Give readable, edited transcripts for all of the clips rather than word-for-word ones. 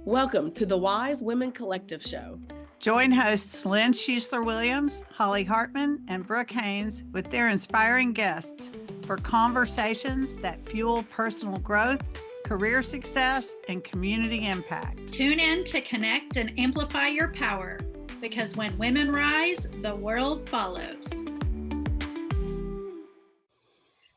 Welcome to the Wise Women Collective Show. Join hosts Lin Schussler-Williams, Holly Hartman, and Brooke Haynes with their inspiring guests for conversations that fuel personal growth, career success, and community impact. Tune in to connect and amplify your power, because when women rise, the world follows.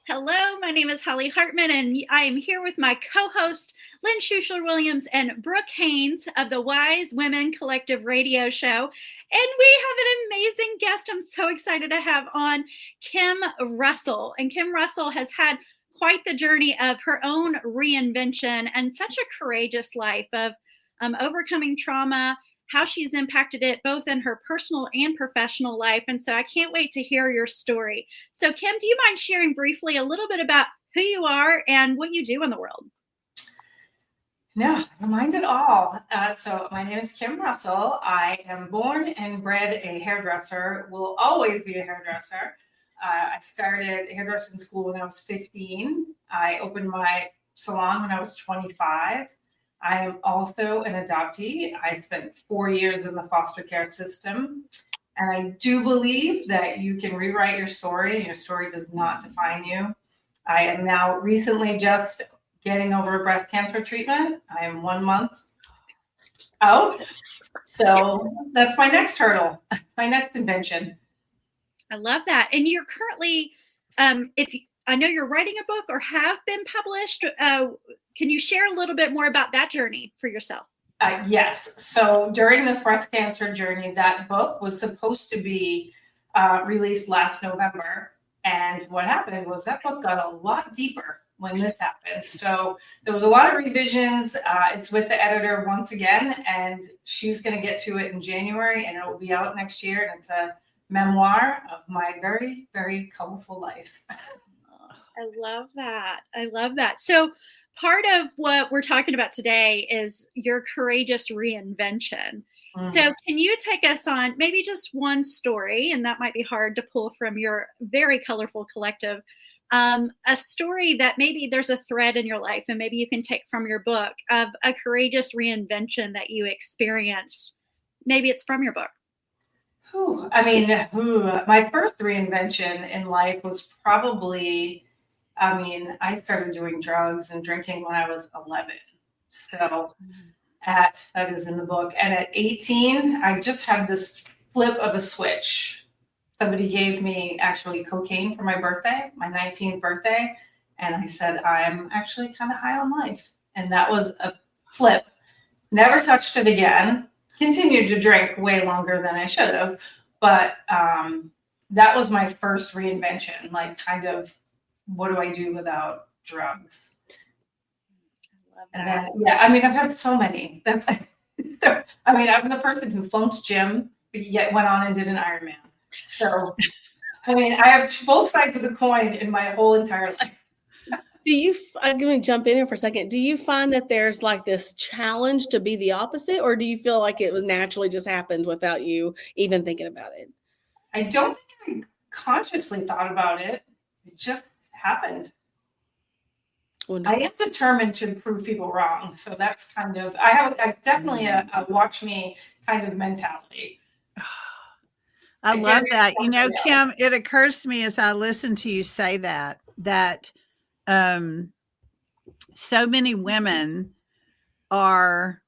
Hello, my name is Holly Hartman, and I am here with my co-host, Lin Schussler-Williams and Brooke Haynes of the Wise Women Collective Radio Show. And we have an amazing guest I'm so excited to have on, Kim Russell. And Kim Russell has had quite the journey of her own reinvention and such a courageous life of overcoming trauma, how she's impacted it both in her personal and professional life. And so I can't wait to hear your story. So Kim, do you mind sharing briefly a little bit about who you are and what you do in the world? No, I don't mind at all. So my name is Kim Russell. I am born and bred a hairdresser, will always be a hairdresser. I started hairdressing school when I was 15. I opened my salon when I was 25. I am also an adoptee. I spent 4 years in the foster care system. And I do believe that you can rewrite your story, and your story does not define you. I am now recently just getting over breast cancer treatment. I am 1 month out. So that's my next hurdle, my next invention. I love that. And you're currently, I know you're writing a book or have been published. Can you share a little bit more about that journey for yourself? Yes. So during this breast cancer journey, that book was supposed to be released last November. And what happened was that book got a lot deeper when this happened. So there was a lot of revisions. It's with the editor once again, and she's going to get to it in January, and it will be out next year. And it's a memoir of my very, very colorful life. I love that. I love that. So part of what we're talking about today is your courageous reinvention. Mm. So can you take us on maybe just one story, and that might be hard to pull from your very colorful collective, a story that maybe there's a thread in your life and maybe you can take from your book of a courageous reinvention that you experienced. Maybe it's from your book. My first reinvention in life was probably, I started doing drugs and drinking when I was 11. So that is in the book. And at 18, I just had this flip of a switch. Somebody gave me actually cocaine for my birthday, my 19th birthday. And I said, I'm actually kind of high on life. And that was a flip. Never touched it again. Continued to drink way longer than I should have. But that was my first reinvention, like kind of, what do I do without drugs? And then, I've had so many. I'm the person who flunked gym, but yet went on and did an Ironman. So, I have both sides of the coin in my whole entire life. I'm going to jump in here for a second. Do you find that there's like this challenge to be the opposite, or do you feel like it was naturally just happened without you even thinking about it? I don't think I consciously thought about it. It just happened. Well, no. I am determined to prove people wrong. So that's kind of, I have definitely a watch me kind of mentality. I love that. Kim, it occurs to me as I listen to you say that so many women are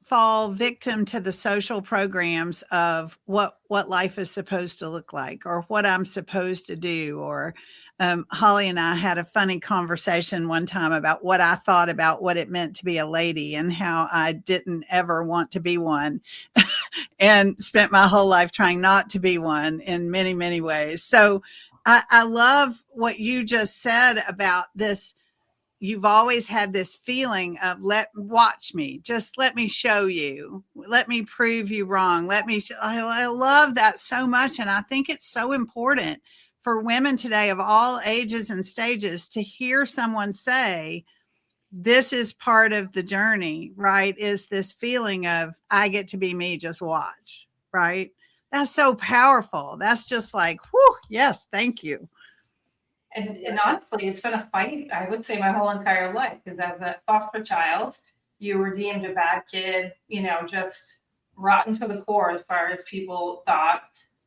fall victim to the social programs of what life is supposed to look like, or what I'm supposed to do. Or Holly and I had a funny conversation one time about what I thought about what it meant to be a lady and how I didn't ever want to be one and spent my whole life trying not to be one in many, many ways. So I love what you just said about this. You've always had this feeling of watch me, just let me show you, let me prove you wrong. I love that so much. And I think it's so important for women today of all ages and stages to hear someone say, this is part of the journey, right? Is this feeling of, I get to be me, just watch, right? That's so powerful. That's just like, whew, yes, thank you. And honestly, it's been a fight, I would say, my whole entire life, because as a foster child, you were deemed a bad kid, just rotten to the core as far as people thought.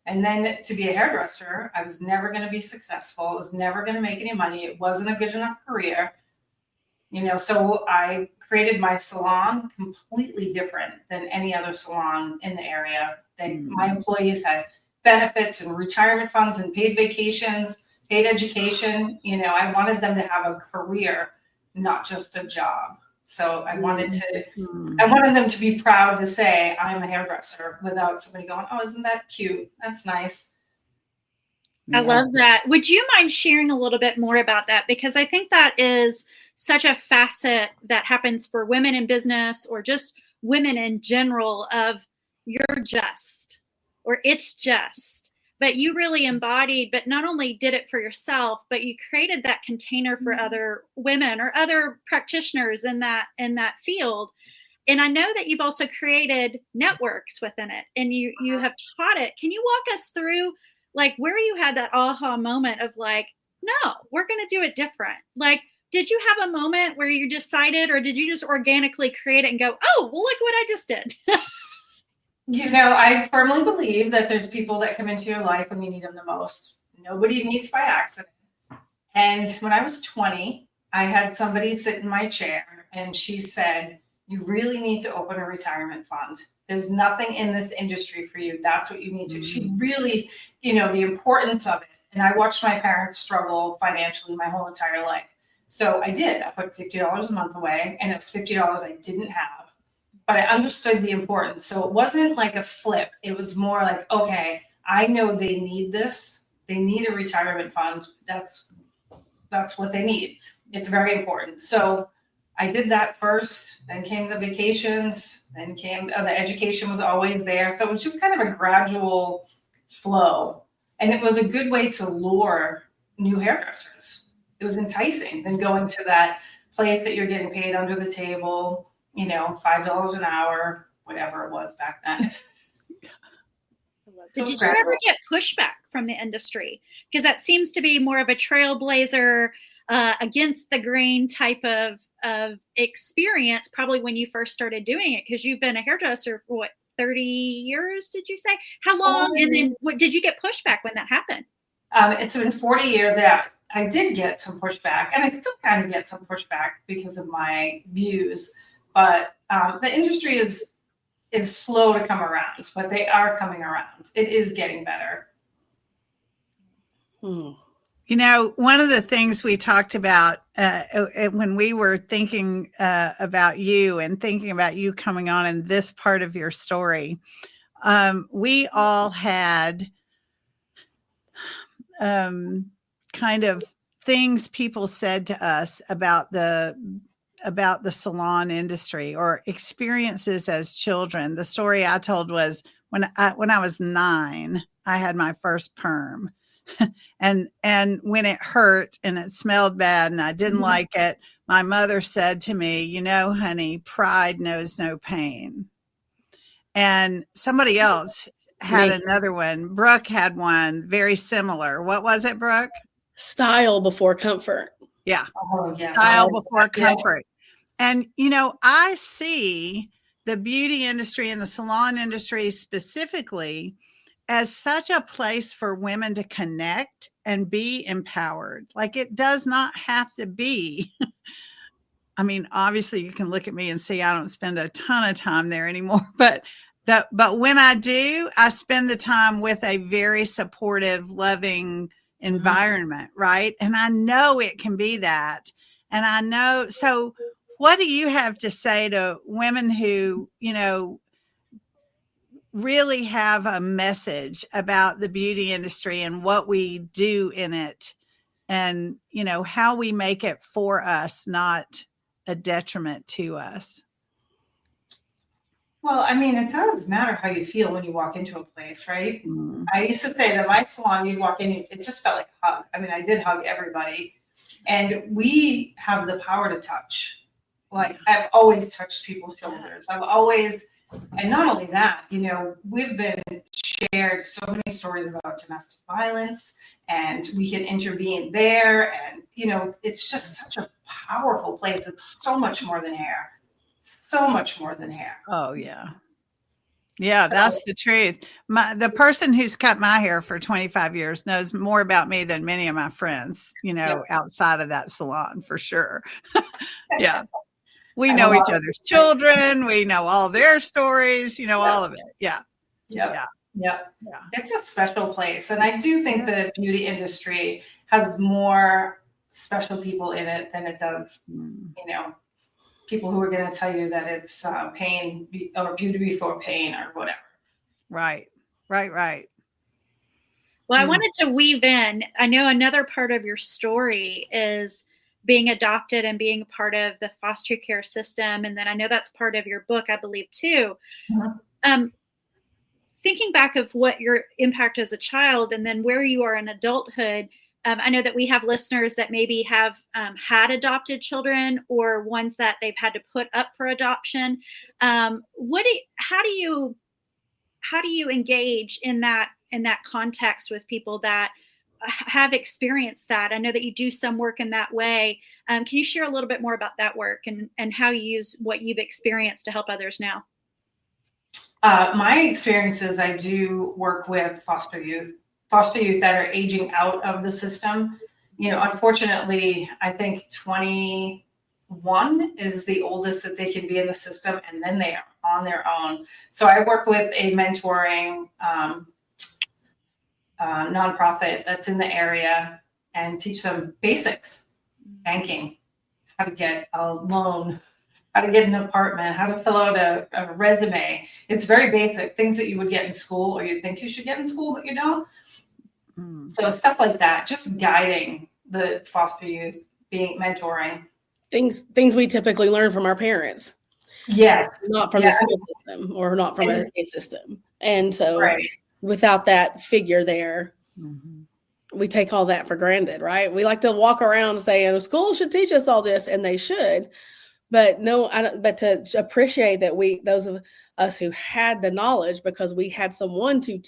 And then to be a hairdresser, I was never going to be successful. I was never going to make any money. It wasn't a good enough career. So I created my salon completely different than any other salon in the area. My employees had benefits and retirement funds and paid vacations, paid education. I wanted them to have a career, not just a job. So I wanted them to be proud to say, I'm a hairdresser, without somebody going, oh, isn't that cute? That's nice. I love that. Would you mind sharing a little bit more about that? Because I think that is such a facet that happens for women in business, or just women in general, of you're just, or it's just, but you really embodied, but not only did it for yourself, but you created that container for other women or other practitioners in that field. And I know that you've also created networks within it, and you have taught it. Can you walk us through like where you had that aha moment of like, no, we're going to do it different? Like, did you have a moment where you decided, or did you just organically create it and go, oh, well, look what I just did? I firmly believe that there's people that come into your life when you need them the most. Nobody meets by accident. And when I was 20, I had somebody sit in my chair and she said, you really need to open a retirement fund. There's nothing in this industry for you. That's what you need to. She really, the importance of it. And I watched my parents struggle financially my whole entire life. So I did. I put $50 a month away, and it was $50 I didn't have. But I understood the importance. So it wasn't like a flip. It was more like, okay, I know they need this. They need a retirement fund. That's what they need. It's very important. So I did that first, then came the vacations, then came the education was always there. So it was just kind of a gradual flow. And it was a good way to lure new hairdressers. It was enticing than going to that place that you're getting paid under the table, $5 an hour, whatever it was back then. Did you ever get pushback from the industry? Because that seems to be more of a trailblazer, against the grain type of experience, probably when you first started doing it, because you've been a hairdresser for 30 years, did you say? How long? And then did you get pushback when that happened? It's been 40 years. Yeah, I did get some pushback, and I still kind of get some pushback because of my views. But the industry is slow to come around, but they are coming around. It is getting better. One of the things we talked about when we were thinking about you and thinking about you coming on in this part of your story, we all had kind of things people said to us about the salon industry, or experiences as children. The story I told was when I was 9, I had my first perm. And when it hurt and it smelled bad and I didn't like it, my mother said to me, honey, pride knows no pain. And somebody else had another one. Brooke had one very similar. What was it, Brooke? Style before comfort. Yeah. Oh, yes. Style before comfort. And, I see the beauty industry and the salon industry specifically as such a place for women to connect and be empowered. Like, it does not have to be. I mean, obviously you can look at me and see I don't spend a ton of time there anymore, but when I do, I spend the time with a very supportive, loving environment, right? And I know it can be that. And I know, so what do you have to say to women who, really have a message about the beauty industry and what we do in it, and, how we make it for us, not a detriment to us? Well, I mean, it does matter how you feel when you walk into a place, right? I used to say that my salon, you'd walk in, it just felt like a hug. I mean, I did hug everybody. And we have the power to touch. Like, I've always touched people's shoulders. I've always, and not only that, we've been shared so many stories about domestic violence, and we can intervene there. And, you know, it's just such a powerful place. It's so much more than hair. So much more than hair. Oh, yeah. Yeah, So- that's the truth. The person who's cut my hair for 25 years knows more about me than many of my friends, you know, outside of that salon, for sure. Yeah. We know each other's children. We know all their stories, you know, all of it. Yeah. Yeah. Yeah. It's a special place. And I do think the beauty industry has more special people in it than it does, you know, people who are going to tell you that it's pain or beauty before pain or whatever. Right. Well, I wanted to weave in. I know another part of your story is being adopted and being part of the foster care system. And then I know that's part of your book, I believe, too. Thinking back of what your impact as a child and then where you are in adulthood, I know that we have listeners that maybe have had adopted children or ones that they've had to put up for adoption. How do you engage in that context with people that have experienced that? I know that you do some work in that way. Can you share a little bit more about that work and how you use what you've experienced to help others now? My experiences, I do work with foster youth that are aging out of the system. You know, unfortunately, I think 21 is the oldest that they can be in the system, and then they are on their own. So I work with a mentoring nonprofit that's in the area and teach them basics, banking, how to get a loan, how to get an apartment, how to fill out a resume. It's very basic, things that you would get in school or you think you should get in school, but you don't. So stuff like that, just guiding the foster youth, mentoring. Things we typically learn from our parents. Yes. Not from the school system or not from a system. And so without that figure there, we take all that for granted, right? We like to walk around saying school should teach us all this, and they should. But no, but to appreciate that those of us who had the knowledge, because we had someone to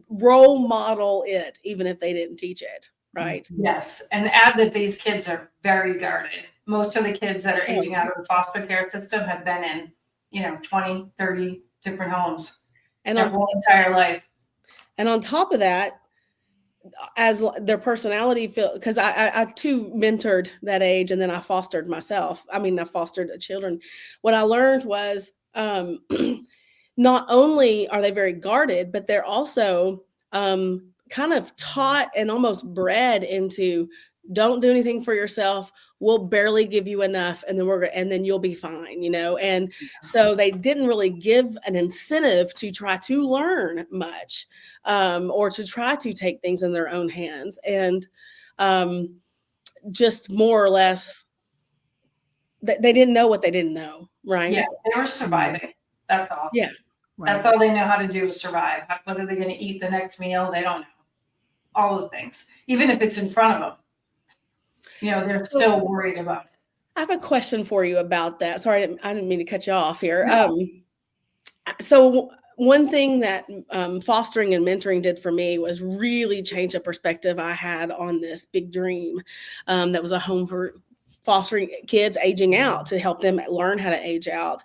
role model it, even if they didn't teach it, right? Yes, and add that these kids are very guarded. Most of the kids that are aging out of the foster care system have been in, 20, 30 different homes and their whole entire life. And on top of that, as their personality because I too mentored that age, and then I fostered myself. I fostered children. What I learned was not only are they very guarded, but they're also kind of taught and almost bred into, don't do anything for yourself. We'll barely give you enough, and then you'll be fine, And so they didn't really give an incentive to try to learn much, or to try to take things in their own hands, and just more or less, they didn't know what they didn't know, right? Yeah, they were surviving. That's all. Yeah, right. That's all they know how to do is survive. Whether they're going to eat the next meal, they don't know. All the things, even if it's in front of them. They're still worried about it. I have a question for you about that. Sorry, I didn't mean to cut you off here. No. So one thing that fostering and mentoring did for me was really change the perspective I had on this big dream that was a home for fostering kids aging out, to help them learn how to age out,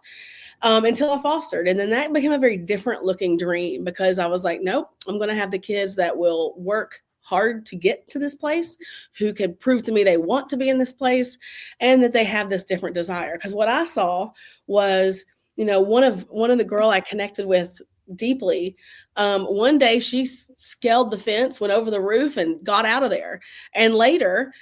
until I fostered. And then that became a very different looking dream, because I was like, nope, I'm going to have the kids that will work hard to get to this place, who can prove to me they want to be in this place, and that they have this different desire. Because what I saw was, one of the girl I connected with deeply, one day she scaled the fence, went over the roof, and got out of there. And later,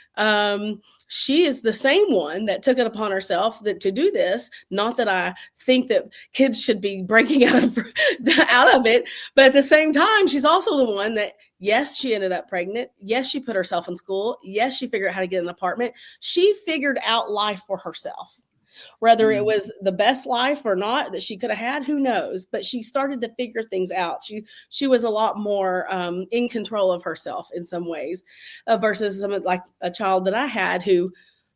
she is the same one that took it upon herself to do this. Not that I think that kids should be breaking out of it, but at the same time, she's also the one that, yes, she ended up pregnant. Yes, she put herself in school. Yes, she figured out how to get an apartment. She figured out life for herself. Whether it was the best life or not that she could have had, who knows? But she started to figure things out. She was a lot more in control of herself in some ways, versus like a child that I had who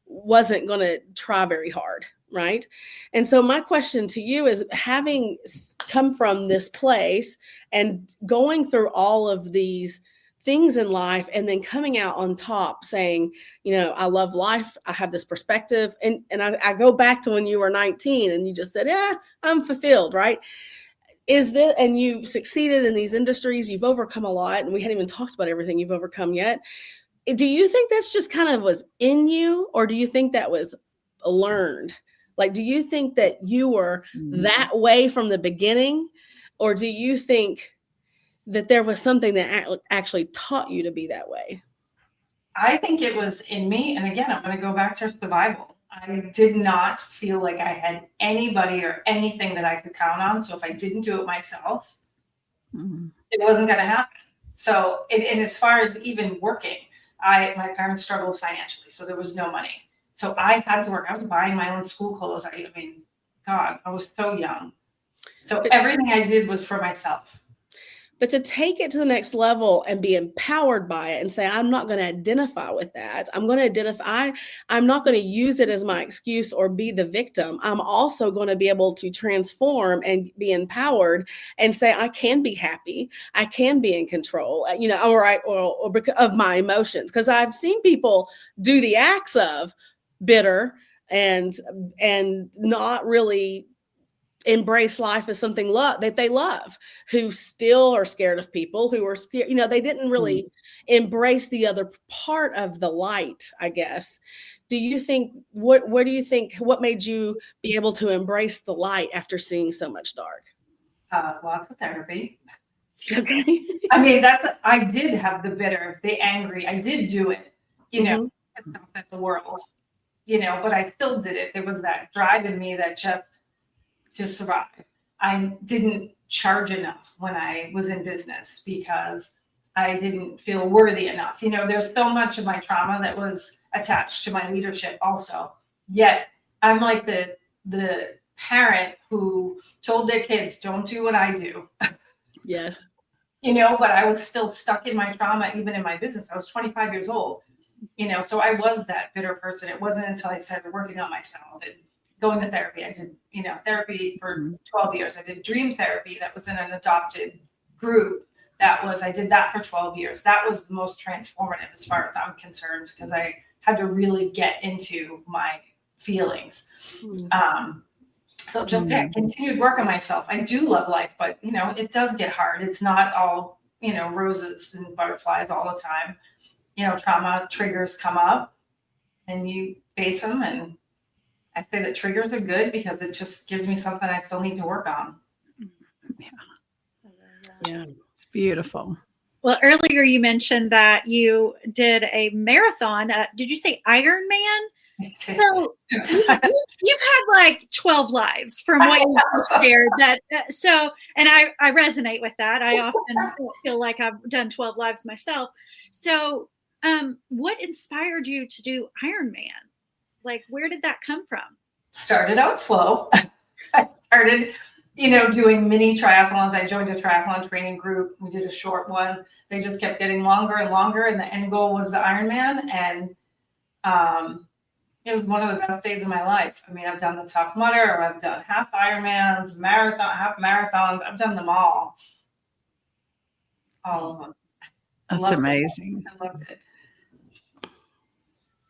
wasn't going to try very hard, right? And so my question to you is, having come from this place and going through all of these things in life and then coming out on top saying, I love life. I have this perspective. And I go back to when you were 19 and you just said, yeah, I'm fulfilled, right? And you succeeded in these industries, you've overcome a lot, and we hadn't even talked about everything you've overcome yet. Do you think that's just kind of was in you, or do you think that was learned? Like, do you think that you were that way from the beginning, or do you think that there was something that actually taught you to be that way? I think it was in me. And again, I'm going to go back to survival. I did not feel like I had anybody or anything that I could count on. So if I didn't do it myself, it wasn't going to happen. So, and as far as even working, my parents struggled financially, so there was no money. So I had to work. I was buying my own school clothes. I mean, God, I was so young. So everything I did was for myself. But to take it to the next level and be empowered by it and say, I'm not going to identify with that. I'm not going to use it as my excuse or be the victim. I'm also going to be able to transform and be empowered and say, I can be happy. I can be in control, or of my emotions. Because I've seen people do the acts of bitter and not really embrace life as something that they love, who still are scared of people, who are scared, they didn't really embrace the other part of the light, I guess. Do you think, what do you think, what made you be able to embrace the light after seeing so much dark? Lots of therapy. Okay. I mean, I did have the bitter, the angry, I did do it, stuff at the world, but I still did it. There was that drive in me that just to survive. I didn't charge enough when I was in business because I didn't feel worthy enough. There's so much of my trauma that was attached to my leadership also. Yet I'm like the parent who told their kids, don't do what I do. Yes. But I was still stuck in my trauma, even in my business. I was 25 years old, so I was that bitter person. It wasn't until I started working on myself and going to therapy. I did, therapy for 12 years. I did dream therapy that was in an adopted group. I did that for 12 years. That was the most transformative as far as I'm concerned, because I had to really get into my feelings. So just to continue to work on myself. I do love life, but it does get hard. It's not all, roses and butterflies all the time. Trauma triggers come up and you face them, and I say that triggers are good because it just gives me something I still need to work on. Yeah. It's beautiful. Well, earlier you mentioned that you did a marathon. Did you say Ironman? So you've had like 12 lives from what you shared. And I resonate with that. I often feel like I've done 12 lives myself. So what inspired you to do Ironman? Like, where did that come from? Started out slow. I started, doing mini triathlons. I joined a triathlon training group. We did a short one. They just kept getting longer and longer. And the end goal was the Ironman. And it was one of the best days of my life. I mean, I've done the Tough Mudder, or I've done half Ironmans, half marathons. I've done them all. All of them. That's amazing. I loved it.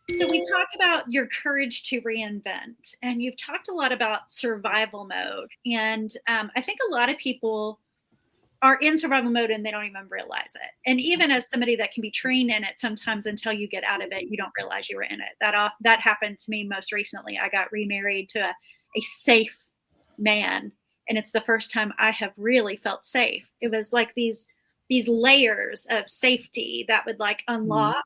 So we talk about your courage to reinvent, and you've talked a lot about survival mode. And I think a lot of people are in survival mode and they don't even realize it. And even as somebody that can be trained in it, sometimes until you get out of it, you don't realize you were in it. That happened to me most recently. I got remarried to a safe man, and it's the first time I have really felt safe. It was like these layers of safety that would like unlock.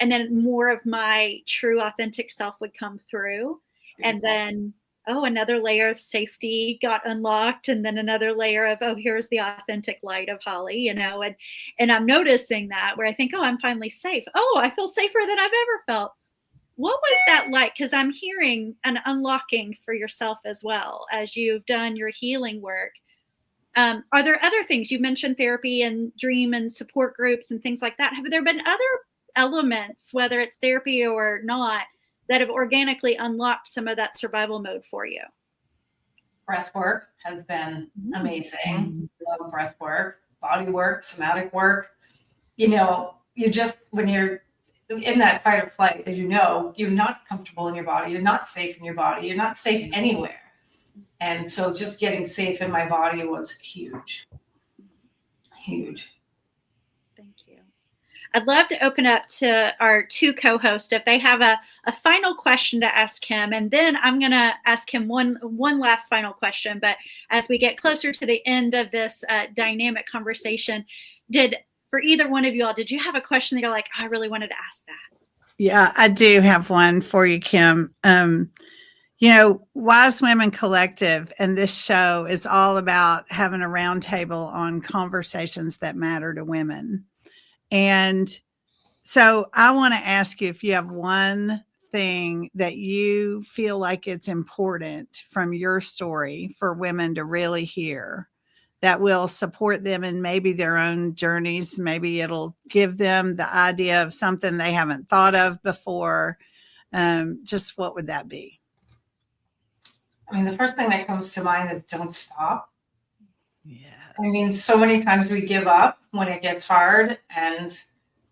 And then more of my true authentic self would come through. And then, another layer of safety got unlocked. And then another layer of, here's the authentic light of Holly, and I'm noticing that where I think, I'm finally safe. I feel safer than I've ever felt. What was that like? Because I'm hearing an unlocking for yourself as well as you've done your healing work. Are there other things? You mentioned therapy and dream and support groups and things like that. Have there been other elements, whether it's therapy or not, that have organically unlocked some of that survival mode for you? Breathwork has been amazing. Love breathwork, body work, somatic work. You just, when you're in that fight or flight, as you know, you're not comfortable in your body. You're not safe in your body. You're not safe anywhere. And so just getting safe in my body was huge. Huge. Thank you. I'd love to open up to our two co-hosts if they have a final question to ask him, and then I'm going to ask him one last final question. But as we get closer to the end of this dynamic conversation, for either one of you all, did you have a question that you're like, I really wanted to ask that? Yeah, I do have one for you, Kim. Wise Women Collective and this show is all about having a roundtable on conversations that matter to women. And so I want to ask you if you have one thing that you feel like it's important from your story for women to really hear that will support them in maybe their own journeys. Maybe it'll give them the idea of something they haven't thought of before. Just what would that be? I mean, the first thing that comes to mind is don't stop. Yeah. I mean, so many times we give up when it gets hard, and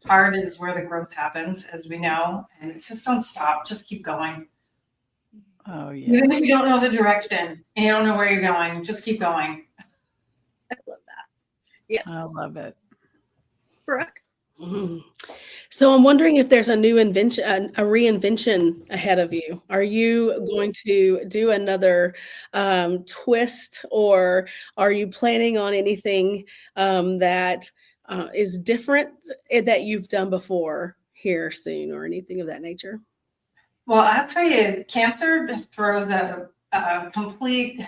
hard is where the growth happens, as we know. And it's just don't stop. Just keep going. Oh, yeah. Even if you don't know the direction and you don't know where you're going, just keep going. I love that. Yes. I love it. Brooke? Mhm. So I'm wondering if there's a new invention, a reinvention ahead of you. Are you going to do another twist, or are you planning on anything that is different that you've done before here soon, or anything of that nature? Well, I'll tell you, cancer throws a complete,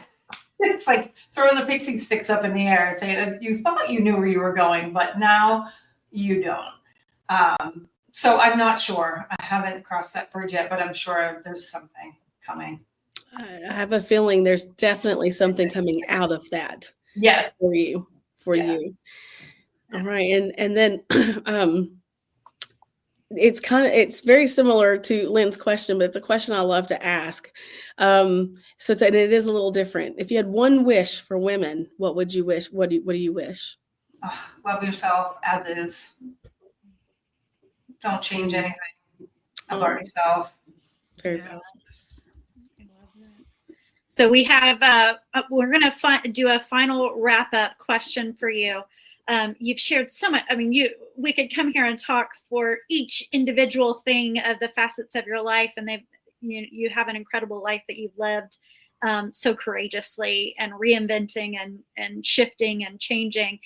it's like throwing the pixie sticks up in the air and saying, you thought you knew where you were going, but now you don't. So I'm not sure. I haven't crossed that bridge yet, but I'm sure there's something coming. I have a feeling there's definitely something coming out of that. Yes. For you. All right. And then it's very similar to Lynn's question, but it's a question I love to ask. And it is a little different. If you had one wish for women, what would you wish? What do you wish? Oh, love yourself as is. Don't change anything about yourself. Very powerful. So we have, we're going to do a final wrap up question for you. You've shared so much. I mean, we could come here and talk for each individual thing of the facets of your life, and you have an incredible life that you've lived so courageously and reinventing and shifting and changing.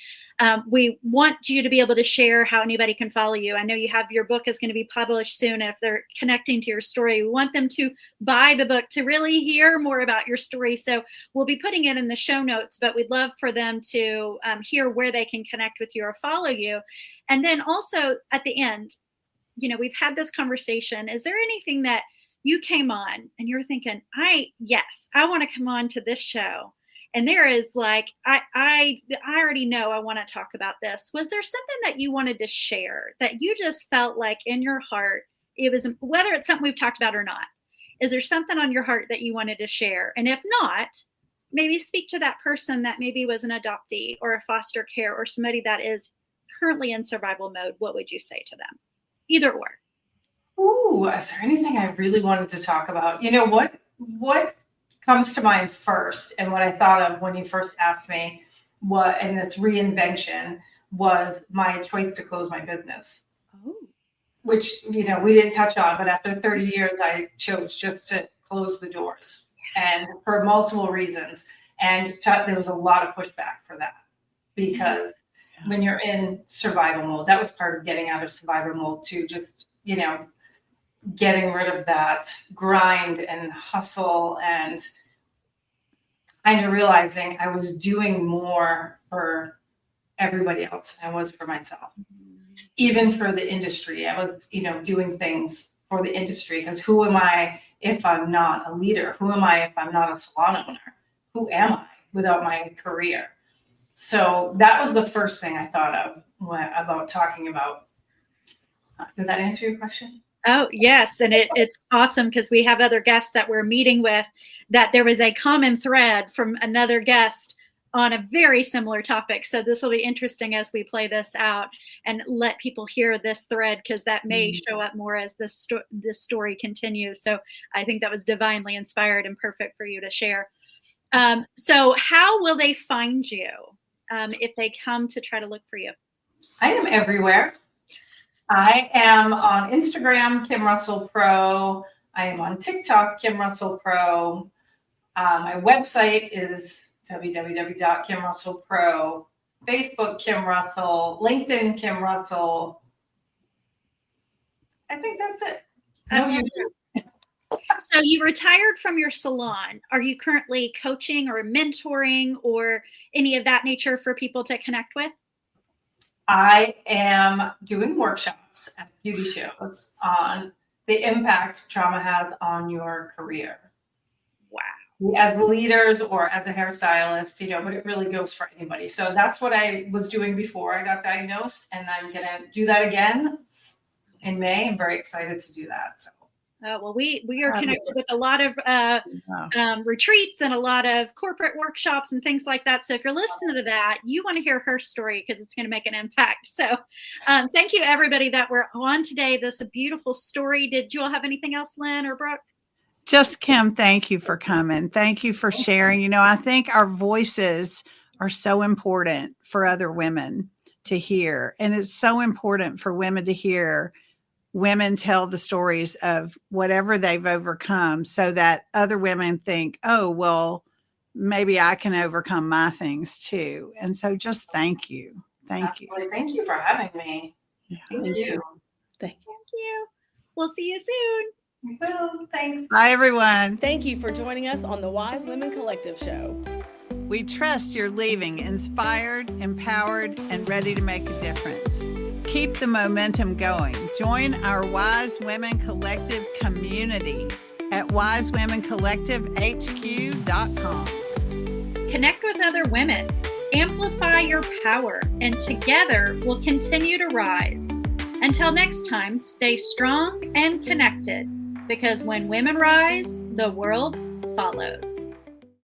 We want you to be able to share how anybody can follow you. I know you have your book is going to be published soon. And if they're connecting to your story, we want them to buy the book to really hear more about your story. So we'll be putting it in the show notes, but we'd love for them to hear where they can connect with you or follow you. And then also at the end, we've had this conversation. Is there anything that you came on and you're thinking, I want to come on to this show? And there is like, I already know I want to talk about this. Was there something that you wanted to share that you just felt like in your heart, it was, whether it's something we've talked about or not, is there something on your heart that you wanted to share? And if not, maybe speak to that person that maybe was an adoptee or a foster care or somebody that is currently in survival mode. What would you say to them? Either or. Ooh, is there anything I really wanted to talk about? What comes to mind first, and what I thought of when you first asked me in this reinvention was my choice to close my business. Oh. Which, we didn't touch on, but after 30 years, I chose just to close the doors, and for multiple reasons. And there was a lot of pushback for that, because when you're in survival mode, that was part of getting out of survival mode too, just, getting rid of that grind and hustle, and kind of realizing I was doing more for everybody else than I was for myself. Even for the industry, I was, doing things for the industry, because who am I if I'm not a leader? Who am I if I'm not a salon owner? Who am I without my career? So that was the first thing I thought of about talking about. Did that answer your question? Oh, yes. And it's awesome because we have other guests that we're meeting with that there was a common thread from another guest on a very similar topic. So this will be interesting as we play this out and let people hear this thread, because that may show up more as this story continues. So I think that was divinely inspired and perfect for you to share. So how will they find you if they come to try to look for you? I am everywhere. I am on Instagram, Kim Russell Pro. I am on TikTok, Kim Russell Pro. My website is www.kimrussellpro. Facebook, Kim Russell. LinkedIn, Kim Russell. I think that's it. No, you do. So you retired from your salon. Are you currently coaching or mentoring or any of that nature for people to connect with? I am doing workshops at beauty shows on the impact trauma has on your career. Wow. As leaders or as a hairstylist, but it really goes for anybody. So that's what I was doing before I got diagnosed. And I'm going to do that again in May. I'm very excited to do that. So. Well, we are connected with a lot of retreats and a lot of corporate workshops and things like that. So if you're listening to that, you want to hear her story because it's going to make an impact. So thank you, everybody that were on today. This is a beautiful story. Did you all have anything else, Lynn or Brooke? Just Kim, thank you for coming. Thank you for sharing. I think our voices are so important for other women to hear. And it's so important for women to hear women tell the stories of whatever they've overcome so that other women think, oh, well, maybe I can overcome my things too. And so just thank you. Thank you. Thank you for having me. Yeah. Thank you. Thank you. We'll see you soon. We will. Thanks. Bye, everyone. Thank you for joining us on the Wise Women Collective Show. We trust you're leaving inspired, empowered, and ready to make a difference. Keep the momentum going. Join our Wise Women Collective community at wisewomencollectivehq.com. Connect with other women, amplify your power, and together we'll continue to rise. Until next time, stay strong and connected, because when women rise, the world follows.